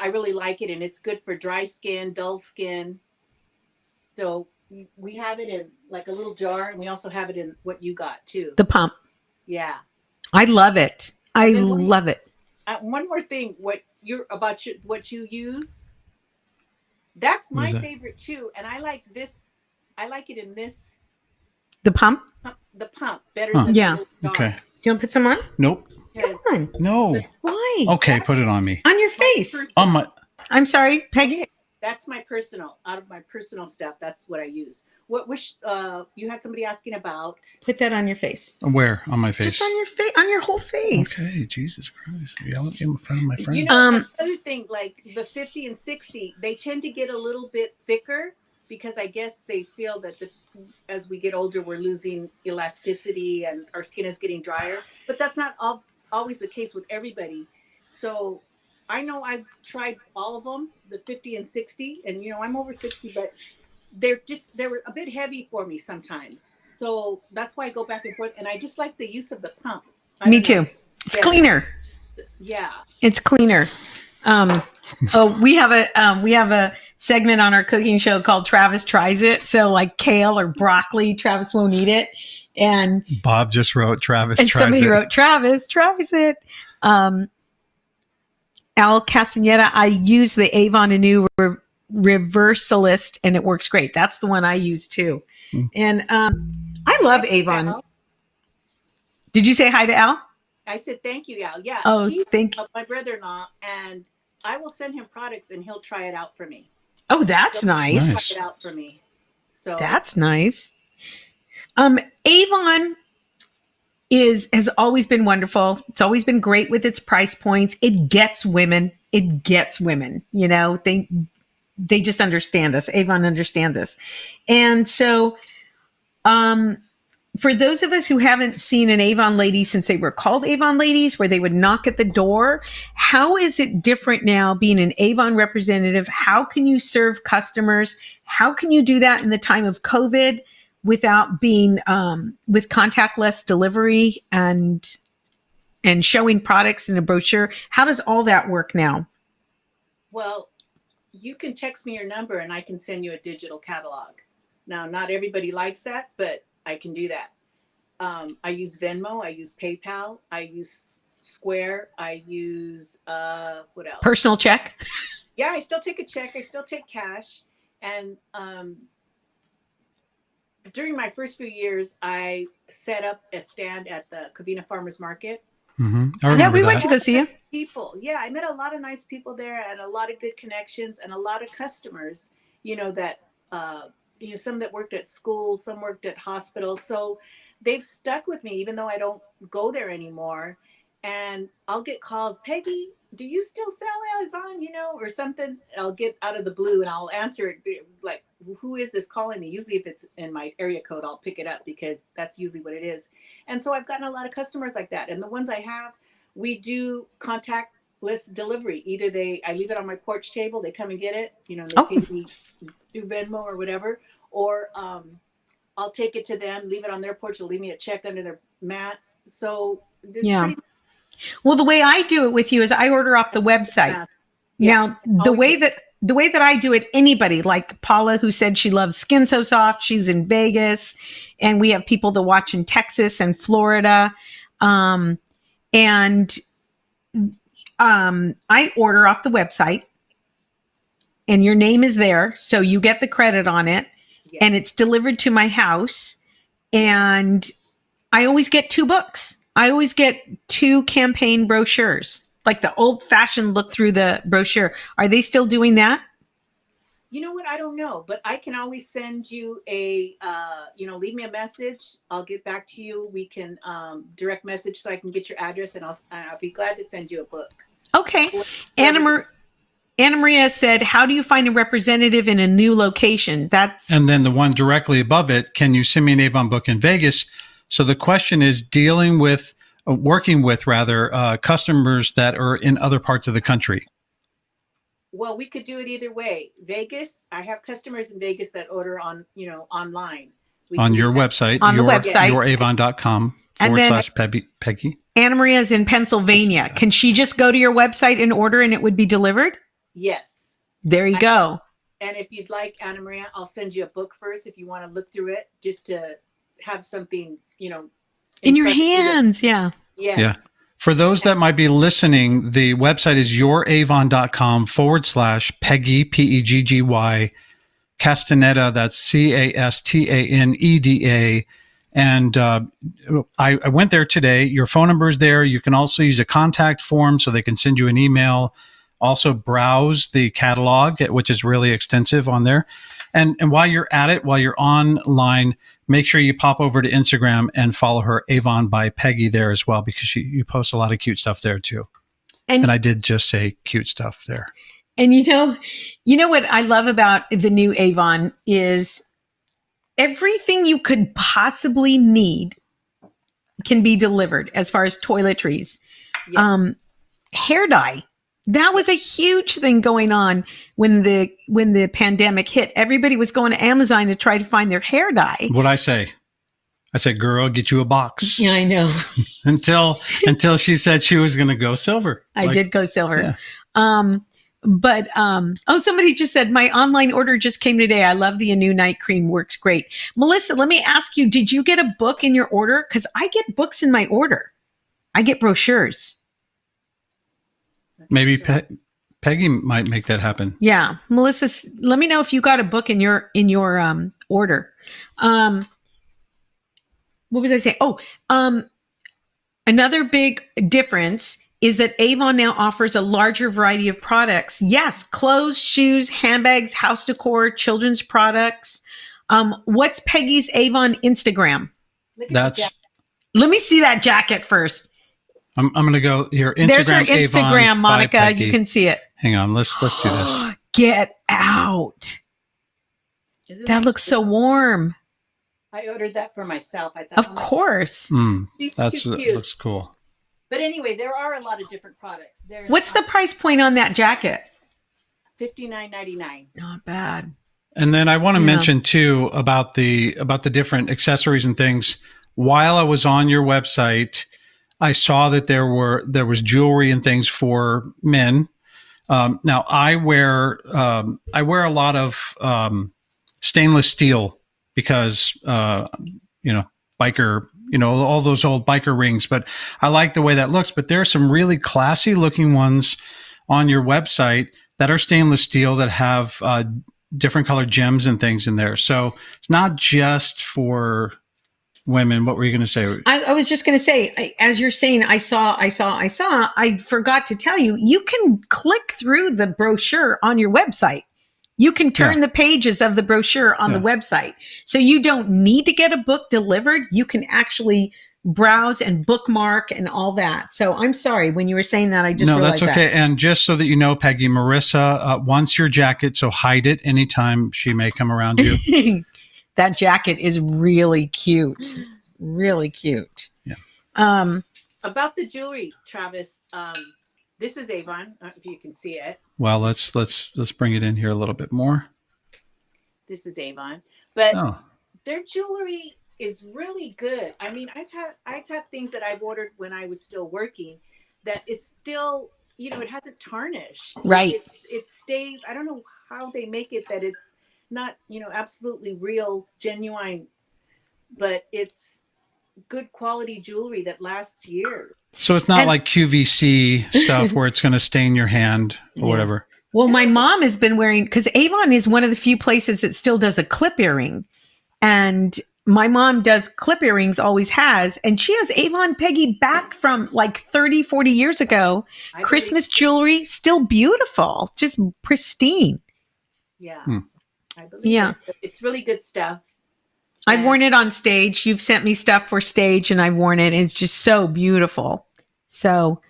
S3: really like it, and it's good for dry skin, dull skin. So we have it in like a little jar, and we also have it in what you got too.
S2: The pump.
S3: Yeah.
S2: I love it. I love it.
S3: One more thing, what you use. That's my favorite too, and I like this. I like it in this.
S2: The pump.
S3: The pump better than the little jar.
S1: Okay.
S2: You want to put some on?
S1: Nope.
S2: Come on.
S1: No.
S2: Why?
S1: Okay, put it on me.
S2: On your face.
S1: On my.
S2: I'm sorry, Peggy.
S3: That's my out of my personal stuff. That's what I use. You had somebody asking about.
S2: Put that on your face.
S1: Where? On my face?
S2: Just on your face, on your whole face.
S1: Okay, Jesus Christ. Yelling in front of my friend.
S3: Another thing, like the 50 and 60, they tend to get a little bit thicker because I guess they feel that as we get older, we're losing elasticity and our skin is getting drier. But that's not always the case with everybody. So I know I've tried all of them, the 50 and 60, and I'm over 60, but they're a bit heavy for me sometimes. So that's why I go back and forth, and I just like the use of the pump.
S2: Me too. It's cleaner.
S3: Yeah.
S2: It's cleaner. We have a segment on our cooking show called Travis Tries It. So like kale or broccoli, Travis won't eat it. And
S1: Bob just wrote Travis
S2: and
S1: tries
S2: somebody
S1: it.
S2: wrote Travis tries it. Al Castaneda, I use the Avon Anew Reversalist and it works great. That's the one I use too. And I love Avon.
S3: Al.
S2: Did you say hi to Al?
S3: I said thank you, Al. Yeah.
S2: Oh,
S3: he's
S2: thank you.
S3: My brother-in-law, and I will send him products and he'll try it out for me.
S2: Oh, that's nice.
S3: Try it out for me. So
S2: that's nice. Avon has always been wonderful. It's always been great with its price points. It gets women. They just understand us. Avon understands us. And so for those of us who haven't seen an Avon lady since they were called Avon ladies, where they would knock at the door, how is it different now being an Avon representative? How can you serve customers? How can you do that in the time of COVID without being with contactless delivery and showing products in a brochure? How does all that work now?
S3: Well, you can text me your number and I can send you a digital catalog. Now, not everybody likes that, but I can do that. I use Venmo. I use PayPal. I use Square. I use, what else?
S2: Personal check?
S3: Yeah, I still take a check. I still take cash. And during my first few years, I set up a stand at the Covina Farmers Market.
S2: Yeah, we went to go see you.
S3: People. Yeah, I met a lot of nice people there and a lot of good connections and a lot of customers, that, some that worked at schools, some worked at hospitals. So they've stuck with me, even though I don't go there anymore. And I'll get calls, Peggy, do you still sell Avon, or something? I'll get out of the blue and I'll answer it like, who is this calling me? Usually if it's in my area code, I'll pick it up because that's usually what it is. And so I've gotten a lot of customers like that. And the ones I have, we do contactless delivery. Either I leave it on my porch table, they come and get it, they pay me through Venmo or whatever, or I'll take it to them, leave it on their porch, they'll leave me a check under their mat. So it's
S2: well, the way I do it with you is I order off the website. Now, the way that I do it, anybody like Paula, who said she loves Skin So Soft, she's in Vegas, and we have people that watch in Texas and Florida. I order off the website and your name is there. So you get the credit on it and it's delivered to my house. And I always get 2 books. I always get 2 campaign brochures, like the old fashioned look through the brochure. Are they still doing that?
S3: You know what? I don't know, but I can always send you a, leave me a message. I'll get back to you. We can direct message so I can get your address and I'll be glad to send you a book.
S2: Okay. Anna Maria said, how do you find a representative in a new location?
S1: And then the one directly above it, can you send me an Avon book in Vegas? So the question is working with customers that are in other parts of the country.
S3: Well, we could do it either way. Vegas, I have customers in Vegas that order on, online.
S1: On your website.
S2: On the website.
S1: Youravon.com/Peggy.
S2: Anna Maria's in Pennsylvania. Can she just go to your website and order and it would be delivered?
S3: Yes.
S2: There you go.
S3: And if you'd like, Anna Maria, I'll send you a book first if you want to look through it, just to have something,
S2: in your hands. Yeah.
S3: Yes.
S1: Yeah. For those that might be listening, the website is youravon.com/Peggy, Peggy, Castaneda, that's Castaneda. And I went there today. Your phone number is there. You can also use a contact form so they can send you an email. Also browse the catalog, which is really extensive on there. And while you're at it, while you're online, make sure you pop over to Instagram and follow her, Avon by Peggy, there as well, because you post a lot of cute stuff there too. And I did just say cute stuff there.
S2: And you know what I love about the new Avon is everything you could possibly need can be delivered as far as toiletries. Yes. Hair dye. That was a huge thing going on when the pandemic hit. Everybody was going to Amazon to try to find their hair dye.
S1: What'd I say? I said, girl, get you a box.
S2: Yeah, I know.
S1: until she said she was going to go silver.
S2: I did go silver. Yeah. Somebody just said, my online order just came today. I love the new night cream. Works great. Melissa, let me ask you, did you get a book in your order? Because I get books in my order. I get brochures.
S1: Maybe Peggy might make that happen.
S2: Yeah. Melissa, let me know if you got a book in your order. What was I saying? Another big difference is that Avon now offers a larger variety of products. Yes, clothes, shoes, handbags, house decor, children's products. What's Peggy's Avon Instagram?
S1: Let
S2: me see that jacket first.
S1: I'm going to go here.
S2: There's her Instagram, Avon, Monica. You can see it.
S1: Hang on. Let's do this.
S2: Get out. That looks so warm.
S3: I ordered that for myself. I thought,
S2: of course.
S1: That looks cool.
S3: But anyway, there are a lot of different products.
S2: What's the price point on that jacket?
S3: $59.99.
S2: Not bad.
S1: And then I want to mention too about the different accessories and things. While I was on your website, I saw that there was jewelry and things for men. Now I wear a lot of stainless steel because biker, all those old biker rings. But I like the way that looks. But there are some really classy looking ones on your website that are stainless steel that have different colored gems and things in there. So it's not just for women. What were you going to say?
S2: I was just going to say, as you're saying, I saw, I forgot to tell you, you can click through the brochure on your website. You can turn the pages of the brochure on the website. So you don't need to get a book delivered. You can actually browse and bookmark and all that. So I'm sorry, when you were saying that, I just realized
S1: that's okay.
S2: That.
S1: And just so that you know, Peggy, Marissa wants your jacket, so hide it anytime she may come around you.
S2: That jacket is really cute. Really cute.
S1: Yeah.
S3: About the jewelry, Travis, this is Avon. I don't know if you can see it.
S1: Well, let's bring it in here a little bit more.
S3: This is Avon. But their jewelry is really good. I mean, I've had things that I've ordered when I was still working that is still, it hasn't tarnished.
S2: Right.
S3: It stays. I don't know how they make it that it's not, absolutely real, genuine, but it's good quality jewelry that lasts years.
S1: So it's not like QVC stuff where it's going to stain your hand or whatever.
S2: Well, my mom has been wearing, because Avon is one of the few places that still does a clip earring. And my mom does clip earrings, always has. And she has Avon, Peggy, back from like 30, 40 years ago. Christmas jewelry, still beautiful, just pristine.
S3: Yeah. I believe it's really good stuff.
S2: I've worn it on stage. You've sent me stuff for stage and I've worn it. It's just so beautiful. So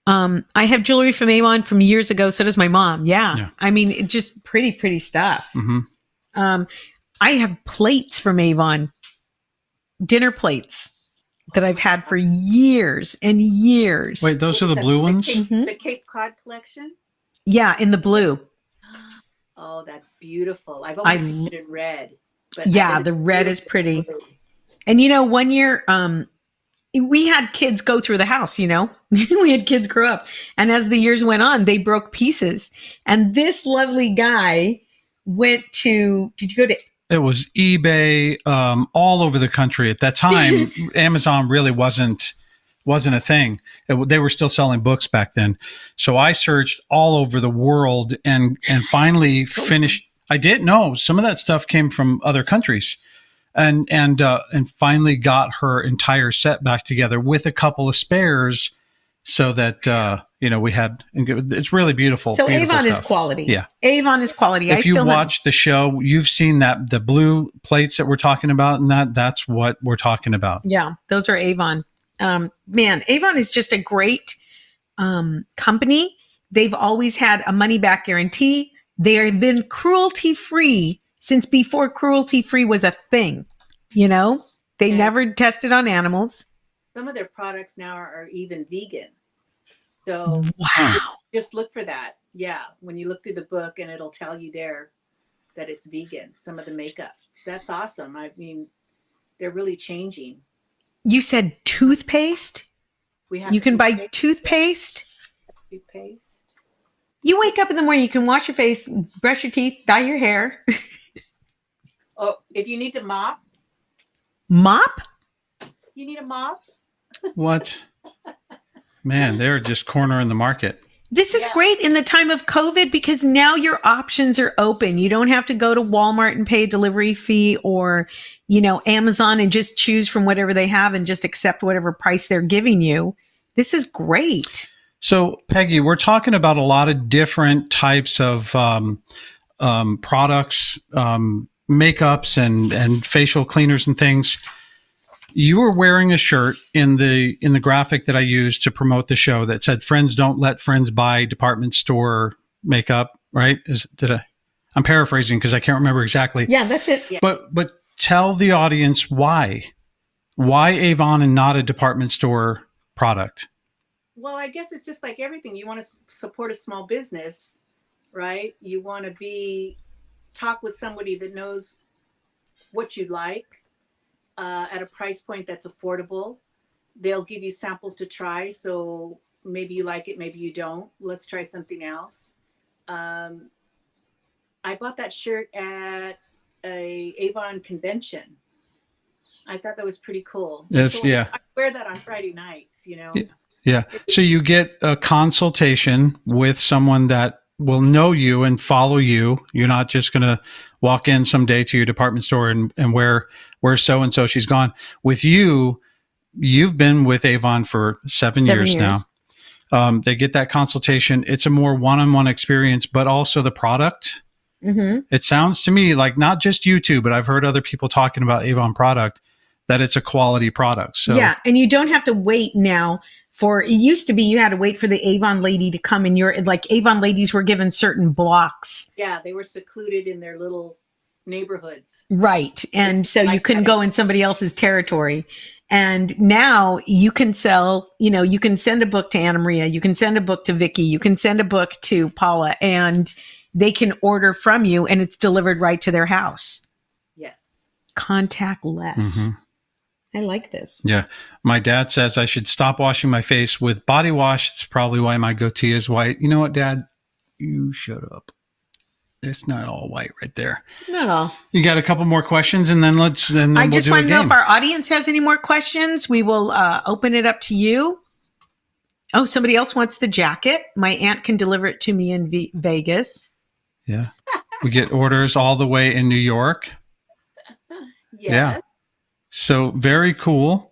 S2: I have jewelry from Avon from years ago. So does my mom. Yeah. I mean, it's just pretty stuff.
S1: Mm-hmm.
S2: I have plates from Avon, dinner plates that I've had for years and years.
S1: Wait, those are the blue ones?
S3: The Cape Cod collection?
S2: Yeah, in the blue.
S3: Oh, that's beautiful. I've always seen it in red. But
S2: the red is pretty. And 1 year, we had kids go through the house, we had kids grow up. And as the years went on, they broke pieces. And this lovely guy went to, did you go to?
S1: It was eBay, all over the country. At that time, Amazon really wasn't a thing. They were still selling books back then. So I searched all over the world and finally finished. I didn't know some of that stuff came from other countries, and finally got her entire set back together with a couple of spares, so that we had. It's really beautiful.
S2: So
S1: beautiful
S2: Avon
S1: stuff.
S2: is quality.
S1: Yeah,
S2: Avon is quality.
S1: If you watch the show, you've seen that the blue plates that we're talking about, and that's what we're talking about.
S2: Yeah, those are Avon. Man, Avon is just a great company. They've always had a money back guarantee. They've been cruelty free since before cruelty free was a thing. They never tested on animals.
S3: Some of their products now are even vegan. So just look for that. Yeah. When you look through the book and it'll tell you there that it's vegan, some of the makeup. That's awesome. I mean, they're really changing.
S2: You said toothpaste? You can buy toothpaste?
S3: Toothpaste.
S2: You wake up in the morning, you can wash your face, brush your teeth, dye your hair.
S3: Oh, if you need to mop.
S2: Mop?
S3: You need a mop?
S1: What? Man, they're just cornering the market.
S2: This is great in the time of COVID because now your options are open. You don't have to go to Walmart and pay a delivery fee or, Amazon and just choose from whatever they have and just accept whatever price they're giving you. This is great.
S1: So, Peggy, we're talking about a lot of different types of products, makeups, and facial cleaners and things. You were wearing a shirt in the graphic that I used to promote the show that said "Friends don't let friends buy department store makeup." Right? I'm paraphrasing because I can't remember exactly.
S2: Yeah, that's it.
S1: But tell the audience why Avon and not a department store product.
S3: Well, I guess it's just like everything. You want to support a small business, right? You want to talk with somebody that knows what you like at a price point that's affordable. They'll give you samples to try. So maybe you like it, maybe you don't. Let's try something else. I bought that shirt at a Avon convention. I thought that was pretty cool.
S1: Yes,
S3: so
S1: yeah.
S3: I wear that on Friday nights, you know.
S1: Yeah. So you get a consultation with someone that will know you and follow you. You're not just going to walk in someday to your department store and where so-and-so, she's gone. With you, you've been with Avon for 7 years now. They get that consultation. It's a more one-on-one experience, but also the product. Mm-hmm. It sounds to me like not just you two, but I've heard other people talking about Avon product, that it's a quality product. So
S2: yeah, and you don't have to wait now. It used to be you had to wait for the Avon lady to come, and Avon ladies were given certain blocks.
S3: Yeah, they were secluded in their little neighborhoods.
S2: Right. And so you couldn't go in somebody else's territory. And now you can sell, you can send a book to Anna Maria, you can send a book to Vicky, you can send a book to Paula, and they can order from you and it's delivered right to their house.
S3: Yes.
S2: Contactless. Mm-hmm. I like this.
S1: Yeah. My dad says I should stop washing my face with body wash. It's probably why my goatee is white. You know what, Dad? You shut up. It's not all white right there.
S2: No.
S1: You got a couple more questions and then I just
S2: want to know if our audience has any more questions. We will open it up to you. Oh, somebody else wants the jacket. My aunt can deliver it to me in Vegas.
S1: Yeah. We get orders all the way in New York.
S3: Yes.
S1: Yeah. So very cool.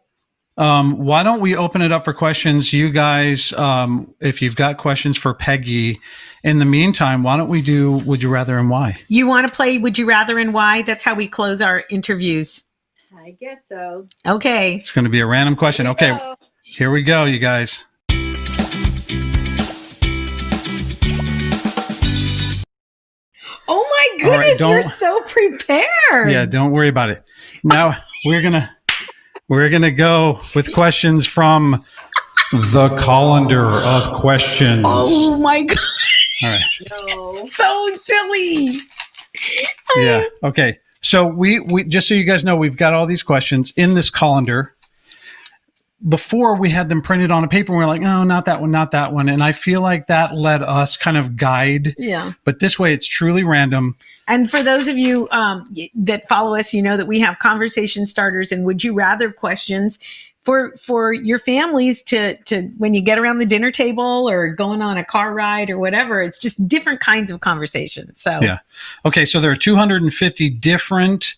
S1: Why don't we open it up for questions? You guys, if you've got questions for Peggy, in the meantime, why don't we do Would You Rather and Why?
S2: You want to play Would You Rather and Why? That's how we close our interviews.
S3: I guess so.
S2: Okay.
S1: It's going to be a random question. Okay. Here we go, you guys.
S2: Oh my goodness, you're so prepared.
S1: Yeah, don't worry about it. Now we're gonna go with questions from the calendar of questions.
S2: Oh my god!
S1: All right.
S3: No.
S2: So silly.
S1: Yeah. Okay. So we just so you guys know, we've got all these questions in this calendar. Before we had them printed on a paper, and we're like, oh, not that one, not that one. And I feel like that let us kind of guide.
S2: Yeah.
S1: But this way, it's truly random.
S2: And for those of you that follow us, you know that we have conversation starters and would you rather questions for your families to when you get around the dinner table or going on a car ride or whatever. It's just different kinds of conversations. So
S1: yeah. Okay. So there are 250 different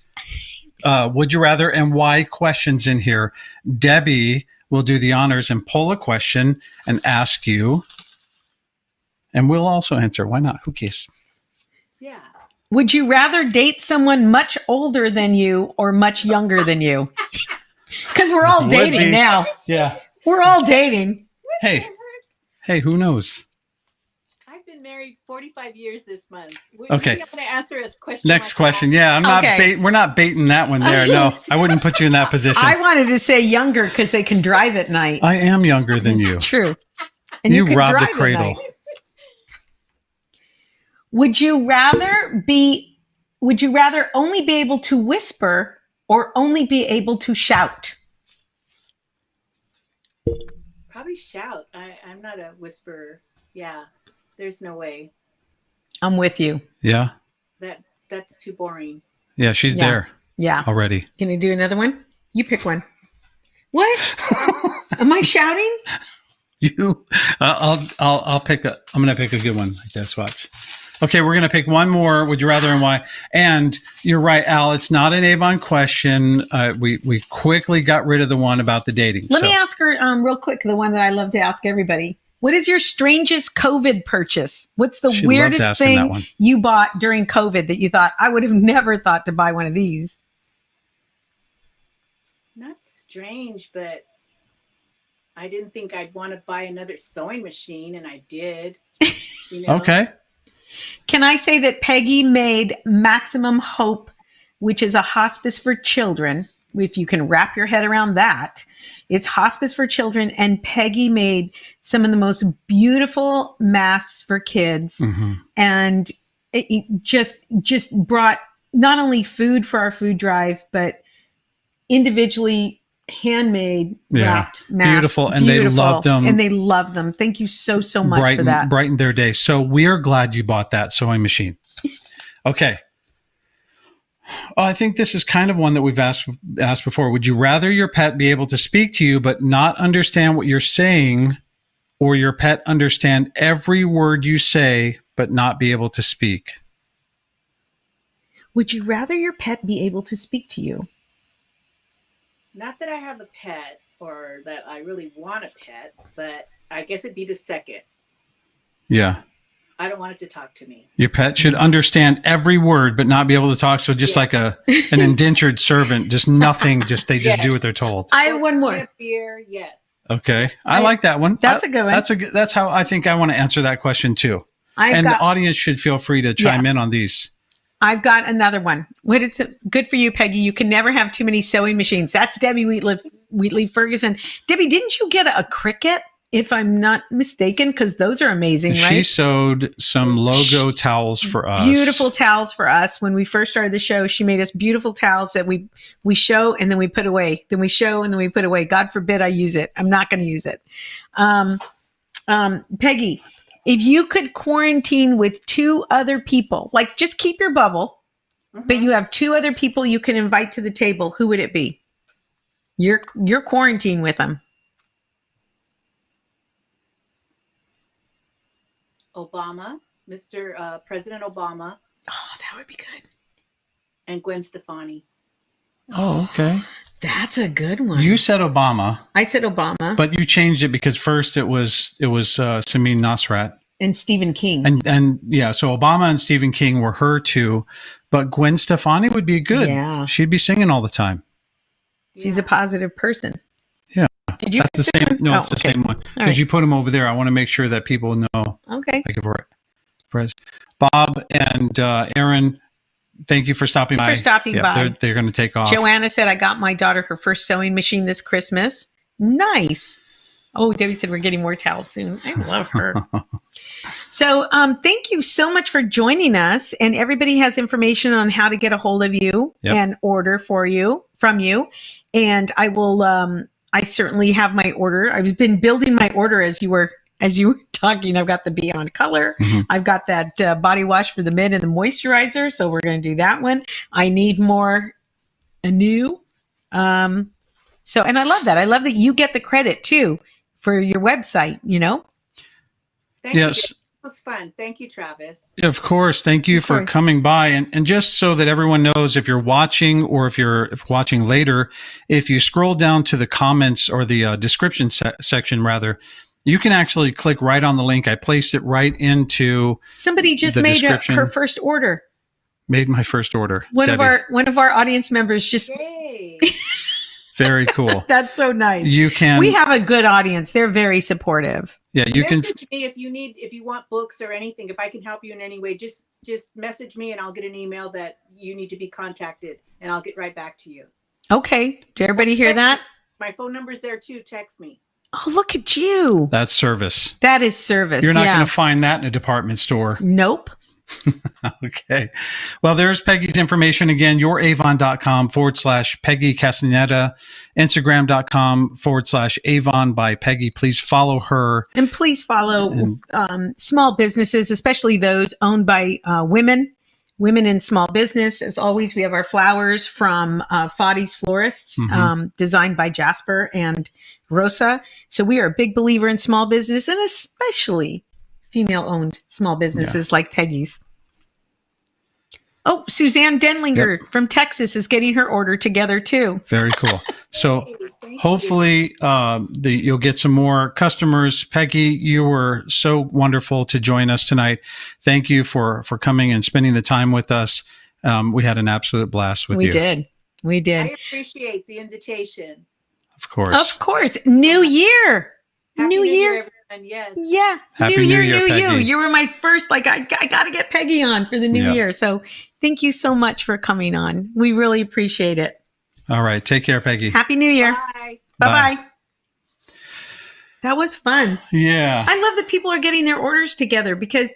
S1: would you rather and why questions in here. Debi will do the honors and pull a question and ask you, and we'll also answer. Why not? Who cares?
S3: Yeah.
S2: Would you rather date someone much older than you or much younger than you? Because we're all dating now.
S1: Yeah.
S2: We're all dating.
S1: Hey, who knows?
S3: I've been married 45 years this month.
S1: Okay.
S3: I'm going to answer a question.
S1: Next question. Yeah, I'm not we're not baiting that one there. No, I wouldn't put you in that position.
S2: I wanted to say younger because they can drive at night.
S1: I am younger than you.
S2: It's true. And
S1: you robbed a cradle.
S2: Would you rather only be able to whisper or only be able to shout?
S3: Probably shout. I'm not a whisperer. Yeah. There's no way.
S2: I'm with you.
S1: Yeah.
S3: That's too boring.
S1: Yeah, she's there.
S2: Yeah.
S1: Already.
S2: Can you do another one? You pick one. What? Am I shouting?
S1: I'll pick I'm going to pick a good one like this. Watch. Okay, we're going to pick one more. Would you rather and why? And you're right, Al. It's not an Avon question. We quickly got rid of the one about the dating.
S2: Let me ask her real quick, the one that I love to ask everybody. What is your strangest COVID purchase? What's the weirdest thing you bought during COVID that you thought, I would have never thought to buy one of these?
S3: Not strange, but I didn't think I'd want to buy another sewing machine, and I did.
S1: Okay.
S2: Can I say that Peggy made Maximum Hope which is a hospice for children. If you can wrap your head around that, it's hospice for children. And Peggy made some of the most beautiful masks for kids. Mm-hmm. And it just brought not only food for our food drive, but individually handmade wrapped masks.
S1: Beautiful. And they loved them.
S2: And they loved them. Thank you so much for that.
S1: Brightened their day. So we are glad you bought that sewing machine. Okay. I think this is kind of one that we've asked before. Would you rather your pet be able to speak to you but not understand what you're saying, or your pet understand every word you say but not be able to speak?
S2: Would you rather your pet be able to speak to you?
S3: Not that I have a pet or that I really want a pet, but I guess it'd be the second.
S1: Yeah.
S3: I don't want it to talk to me.
S1: Your pet should understand every word, but not be able to talk. So just like an indentured servant, just nothing, they just do what they're told.
S2: I have one more.
S3: Beer, yes.
S1: Okay. I like that one.
S2: That's a good one.
S1: That's how I think I want to answer that question too. The audience should feel free to chime in on these.
S2: I've got another one. What is it? Good for you, Peggy. You can never have too many sewing machines. That's Debbie Wheatley Ferguson. Debbie, didn't you get a Cricut? If I'm not mistaken, because those are amazing, right?
S1: She sewed some logo towels for us.
S2: Beautiful towels for us. When we first started the show, she made us beautiful towels that we show and then we put away. Then we show and then we put away. God forbid I use it. I'm not going to use it. Peggy, if you could quarantine with 2 other people, like just keep your bubble, but you have 2 other people you can invite to the table, who would it be? You're quarantined with them.
S3: Obama, Mr. President Obama.
S2: Oh, that would be good.
S3: And Gwen Stefani.
S1: Oh, okay.
S2: That's a good one.
S1: You said Obama.
S2: I said Obama.
S1: But you changed it because first it was Samin Nosrat.
S2: And Stephen King.
S1: And so Obama and Stephen King were her 2. But Gwen Stefani would be good. Yeah. She'd be singing all the time.
S2: She's a positive person.
S1: Did you? That's the same. No, it's the same one. Because you put them over there. I want to make sure that people know.
S2: Okay.
S1: Like Bob and Aaron, thank you for stopping by. They're going to take off.
S2: Joanna said, I got my daughter her first sewing machine this Christmas. Nice. Oh, Debbie said we're getting more towels soon. I love her. So thank you so much for joining us. And everybody has information on how to get a hold of you and order from you. And I will... I certainly have my order. I've been building my order as you were talking. I've got the Beyond Color. Mm-hmm. I've got that body wash for the men and the moisturizer. So we're going to do that one. I need more Anew. And I love that. I love that you get the credit too for your website,
S3: Thank you. It was fun. Thank you, Travis.
S1: Of course. Thank you for coming by. And just so that everyone knows, if you're watching or if you're watching later, if you scroll down to the comments or the description section, rather, you can actually click right on the link. I placed it right into
S2: somebody just made her first order.
S1: Made my first order.
S2: One of our audience members just.
S3: Yay.
S1: Very cool.
S2: That's so nice.
S1: We
S2: have a good audience. They're very supportive.
S1: Yeah, you can
S3: message me if you want books or anything. If I can help you in any way, just message me and I'll get an email that you need to be contacted and I'll get right back to you.
S2: Okay. Did everybody hear that?
S3: My phone number's there too. Text me.
S2: Oh, look at you.
S1: That's service.
S2: That is service.
S1: You're not going to find that in a department store.
S2: Nope.
S1: Okay. Well, there's Peggy's information again. youravon.com/Peggy Castaneda, Instagram.com/Avon by Peggy. Please follow her.
S2: And please follow small businesses, especially those owned by women in small business. As always, we have our flowers from Fadi's Florists, designed by Jasper and Rosa. So we are a big believer in small business, and especially female-owned small businesses like Peggy's. Oh, Suzanne Denlinger from Texas is getting her order together too.
S1: Very cool. So hopefully you'll get some more customers. Peggy, you were so wonderful to join us tonight. Thank you for coming and spending the time with us. We had an absolute blast with you.
S2: We did.
S3: I appreciate the invitation.
S1: Of course.
S2: New Year.
S3: Happy New Year, Yes.
S2: Yeah.
S1: Happy New Year,
S2: New
S1: Peggy.
S2: You. You were my first, I got to get Peggy on for the new year. So thank you so much for coming on. We really appreciate it. All
S1: right. Take care, Peggy.
S2: Happy New Year.
S3: Bye.
S2: Bye-bye. That was fun.
S1: Yeah.
S2: I love that people are getting their orders together because,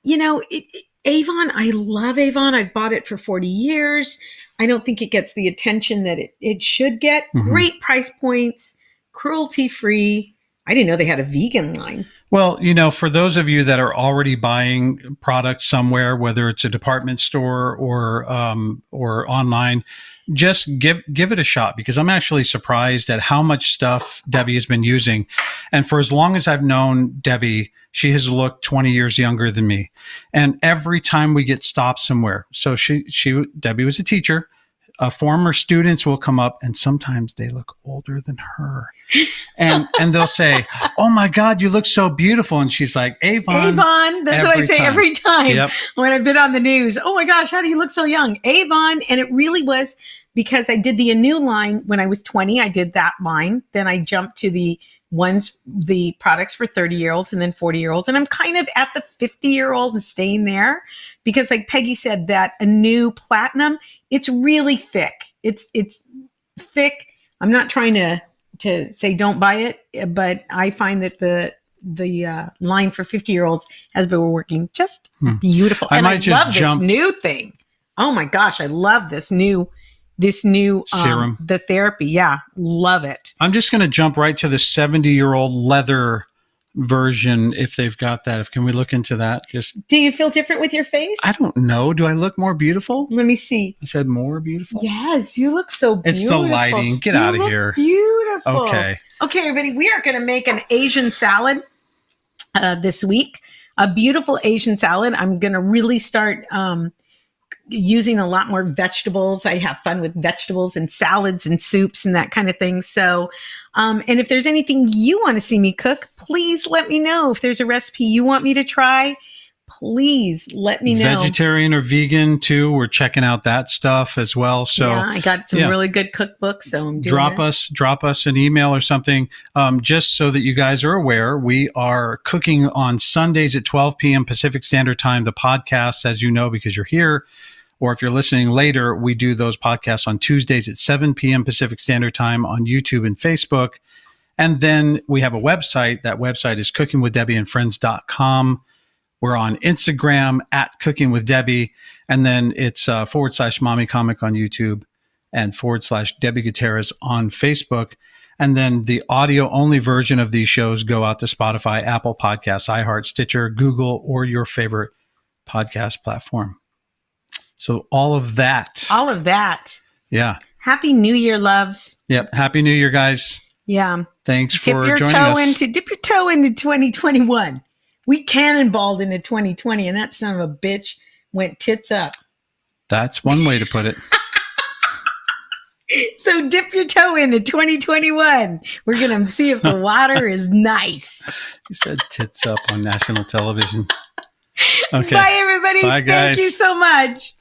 S2: Avon, I love Avon. I've bought it for 40 years. I don't think it gets the attention that it should get. Mm-hmm. Great price points, cruelty-free. I didn't know they had a vegan line.
S1: Well, for those of you that are already buying products somewhere, whether it's a department store or online, just give it a shot, because I'm actually surprised at how much stuff Debi has been using. And for as long as I've known Debi, she has looked 20 years younger than me. And every time we get stopped somewhere, so Debi was a teacher. Former students will come up, and sometimes they look older than her, and they'll say, "Oh my God, you look so beautiful!" And she's like, "Avon."
S2: Avon. That's what I say every time when I've been on the news. Oh my gosh, how do you look so young? Avon, and it really was because I did the Anew line when I was 20. I did that line. Then I jumped to the products for 30-year-olds and then 40-year-olds. And I'm kind of at the 50-year-old and staying there because, like Peggy said, that Anew Platinum, it's really thick. It's thick. I'm not trying to say don't buy it, but I find that the line for 50-year-olds has been working just beautiful. And I love this new thing. Oh my gosh, I love this new serum, the therapy. Yeah, love it.
S1: I'm just going to jump right to the 70-year-old leather version if they've got that. Can we look into that?
S2: Do you feel different with your face?
S1: I don't know. Do I look more beautiful?
S2: Let me see.
S1: I said more beautiful.
S2: Yes, you look so beautiful.
S1: It's the lighting. Get out of here.
S2: Beautiful.
S1: Okay,
S2: everybody. We are going to make an Asian salad this week. A beautiful Asian salad. I'm going to really start using a lot more vegetables. I have fun with vegetables and salads and soups and that kind of thing. So, and if there's anything you want to see me cook, please let me know. If there's a recipe you want me to try, please let me know.
S1: Vegetarian or vegan too. We're checking out that stuff as well. So
S2: yeah, I got some really good cookbooks. So I'm doing
S1: drop us an email or something. Just so that you guys are aware, we are cooking on Sundays at 12 p.m. Pacific Standard Time. The podcast, as you know, because you're here, or if you're listening later, we do those podcasts on Tuesdays at 7 p.m. Pacific Standard Time on YouTube and Facebook. And then we have a website. That website is cookingwithdebiandfriends.com. We're on Instagram at cookingwithdebi. And then it's / MommyComic on YouTube and / Debi Gutierrez on Facebook. And then the audio-only version of these shows go out to Spotify, Apple Podcasts, iHeart, Stitcher, Google, or your favorite podcast platform. So all of that. Yeah.
S2: Happy New Year, loves.
S1: Yep. Happy New Year, guys.
S2: Yeah.
S1: Thanks for joining us.
S2: Dip your toe into 2021. We cannonballed into 2020, and that son of a bitch went tits up.
S1: That's one way to put it.
S2: So dip your toe into 2021. We're going to see if the water is nice.
S1: You said tits up on national television. Okay.
S2: Bye, everybody.
S1: Bye, guys.
S2: Thank you so much.